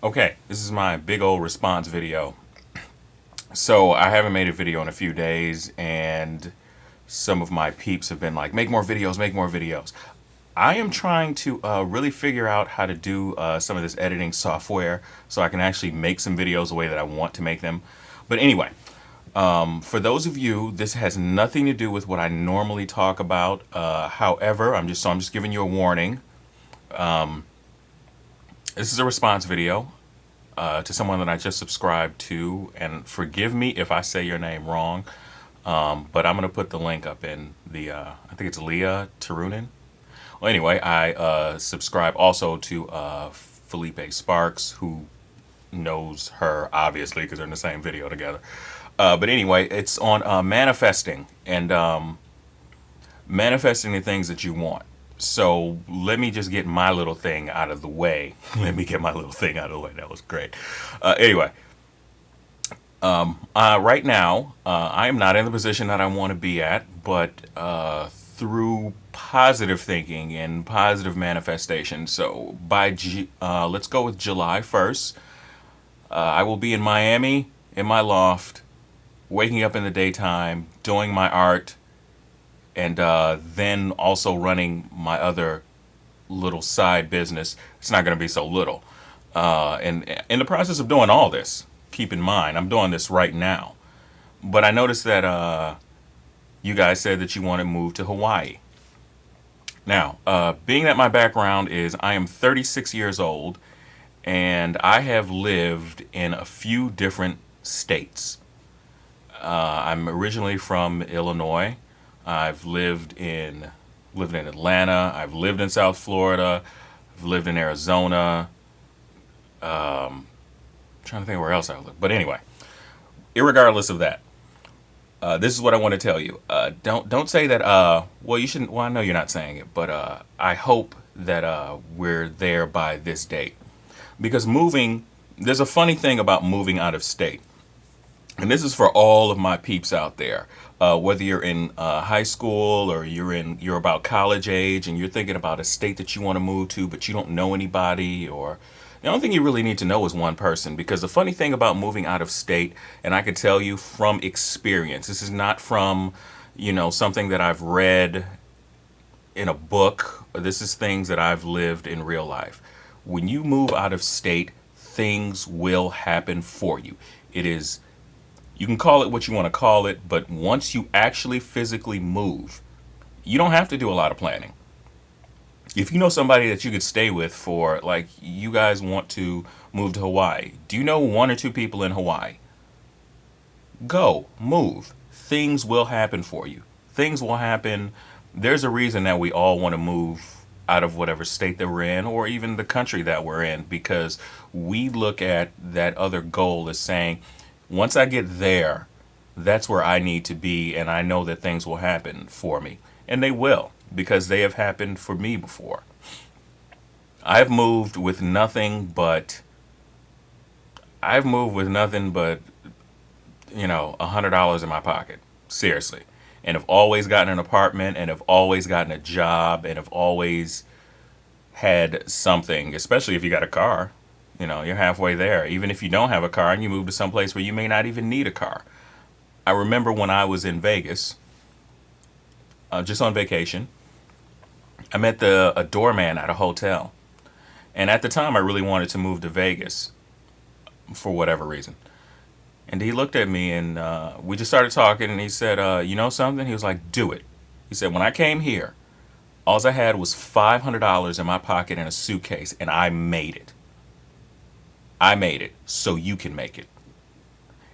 Okay, this is my big old response video. So I haven't made a video in a few days, and some of my peeps have been like, make more videos, make more videos. I am trying to really figure out how to do some of this editing software so I can actually make some videos the way that I want to make them. But anyway, for those of you, this has nothing to do with what I normally talk about. However, I'm just giving you a warning. This is a response video to someone that I just subscribed to, and forgive me if I say your name wrong, but I'm gonna put the link up in the. I think it's Leah Tarunin. Well, anyway, I subscribe also to Felipe Sparks, who knows her obviously because they're in the same video together. But anyway, it's on manifesting and manifesting the things that you want. So let me just get my little thing out of the way. Let me get my little thing out of the way. That was great. Anyway, right now, I am not in the position that I want to be at, but through positive thinking and positive manifestation. So let's go with July 1st. I will be in Miami in my loft, waking up in the daytime, doing my art, and then also running my other little side business. It's not going to be so little. And in the process of doing all this, keep in mind, I'm doing this right now. But I noticed that you guys said that you want to move to Hawaii. Now, being that my background is I am 36 years old and I have lived in a few different states. I'm originally from Illinois. I've lived in Atlanta. I've lived in South Florida. I've lived in Arizona. Trying to think where else I lived. But anyway, irregardless of that, this is what I want to tell you. Don't say that. Well, you shouldn't. Well, I know you're not saying it, but I hope that we're there by this date. Because moving, there's a funny thing about moving out of state. And this is for all of my peeps out there. Whether you're in high school or you're about college age and you're thinking about a state that you want to move to, but you don't know anybody, or the only thing you really need to know is one person. Because the funny thing about moving out of state, and I can tell you from experience, this is not from, something that I've read in a book. This is things that I've lived in real life. When you move out of state, things will happen for you. It is You can call it what you want to call it, but once you actually physically move, you don't have to do a lot of planning. If you know somebody that you could stay with for, like, you guys want to move to Hawaii, do you know one or two people in Hawaii? Go, move. Things will happen for you. Things will happen. There's a reason that we all want to move out of whatever state that we're in or even the country that we're in, because we look at that other goal as saying, once I get there, that's where I need to be, and I know that things will happen for me. And they will, because they have happened for me before. I've moved with nothing but I've moved with nothing but, $100 in my pocket. Seriously. And have always gotten an apartment and have always gotten a job and have always had something, especially if you got a car. You're halfway there. Even if you don't have a car and you move to some place where you may not even need a car. I remember when I was in Vegas, just on vacation, I met a doorman at a hotel. And at the time, I really wanted to move to Vegas for whatever reason. And he looked at me and we just started talking. And he said, you know something? He was like, do it. He said, when I came here, all I had was $500 in my pocket and a suitcase, and I made it. I made it, so you can make it.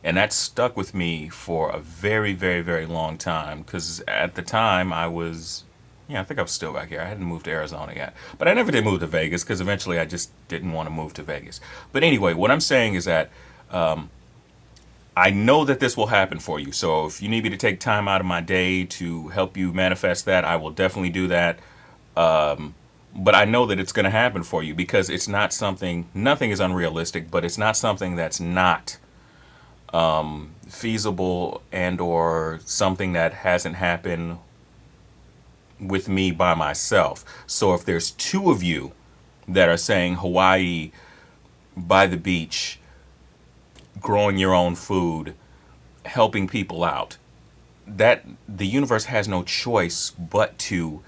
And that stuck with me for a very, very, very long time, because at the time I think I was still back here. I hadn't moved to Arizona yet. But I never did move to Vegas because eventually I just didn't want to move to Vegas. But anyway, what I'm saying is that I know that this will happen for you. So if you need me to take time out of my day to help you manifest that, I will definitely do that. But I know that it's going to happen for you because it's not something, nothing is unrealistic, but it's not something that's not feasible and or something that hasn't happened with me by myself. So if there's two of you that are saying Hawaii by the beach, growing your own food, helping people out, that the universe has no choice but to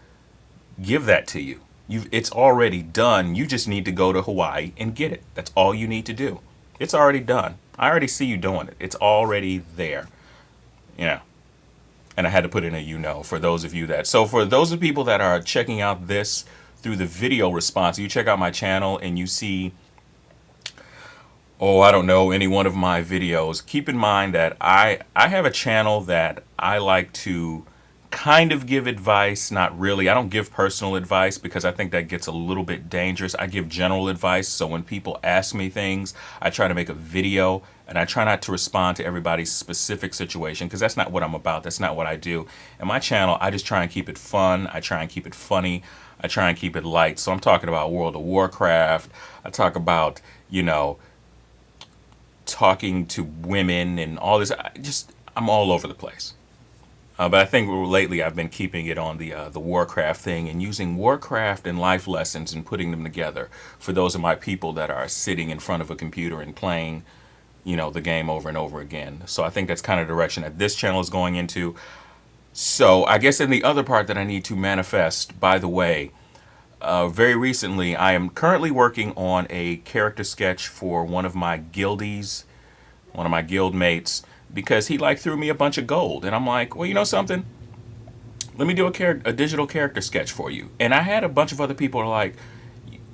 give that to you. It's already done. You just need to go to Hawaii and get it. That's all you need to do. It's already done. I already see you doing it. It's already there. Yeah. And I had to put in a for those of you that. So for those of people that are checking out this through the video response, you check out my channel and you see, oh, I don't know, any one of my videos. Keep in mind that I have a channel that I like to kind of give advice, not really. I don't give personal advice because I think that gets a little bit dangerous. I give general advice. So when people ask me things, I try to make a video and I try not to respond to everybody's specific situation because that's not what I'm about. That's not what I do. And my channel, I just try and keep it fun. I try and keep it funny. I try and keep it light. So I'm talking about World of Warcraft. I talk about, talking to women and all this. I'm all over the place. But I think lately I've been keeping it on the Warcraft thing and using Warcraft and life lessons and putting them together for those of my people that are sitting in front of a computer and playing, the game over and over again. So I think that's kind of the direction that this channel is going into. So I guess in the other part that I need to manifest, by the way, very recently I am currently working on a character sketch for one of my guildies, one of my guild mates, because he threw me a bunch of gold. And I'm like, well, you know something? Let me do a digital character sketch for you. And I had a bunch of other people who are like,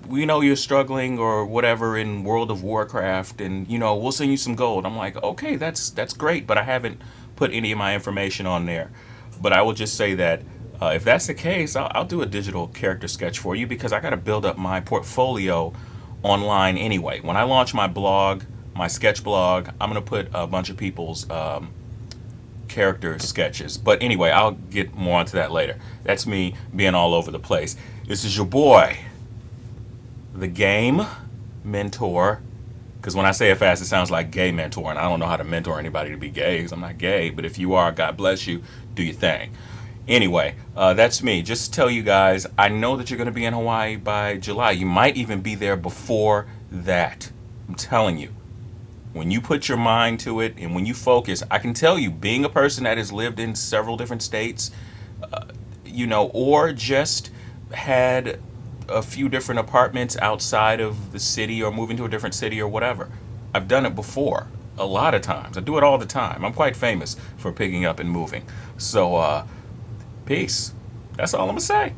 we know you're struggling or whatever in World of Warcraft and, we'll send you some gold. I'm like, okay, that's great, but I haven't put any of my information on there. But I will just say that if that's the case, I'll do a digital character sketch for you because I got to build up my portfolio online anyway. When I launch my blog, my sketch blog, I'm going to put a bunch of people's character sketches. But anyway, I'll get more onto that later. That's me being all over the place. This is your boy, the game mentor. Because when I say it fast, it sounds like gay mentor. And I don't know how to mentor anybody to be gay because I'm not gay. But if you are, God bless you. Do your thing. Anyway, that's me. Just to tell you guys, I know that you're going to be in Hawaii by July. You might even be there before that. I'm telling you. When you put your mind to it and when you focus, I can tell you, being a person that has lived in several different states, or just had a few different apartments outside of the city or moving to a different city or whatever. I've done it before, a lot of times. I do it all the time. I'm quite famous for picking up and moving. So, peace. That's all I'm going to say.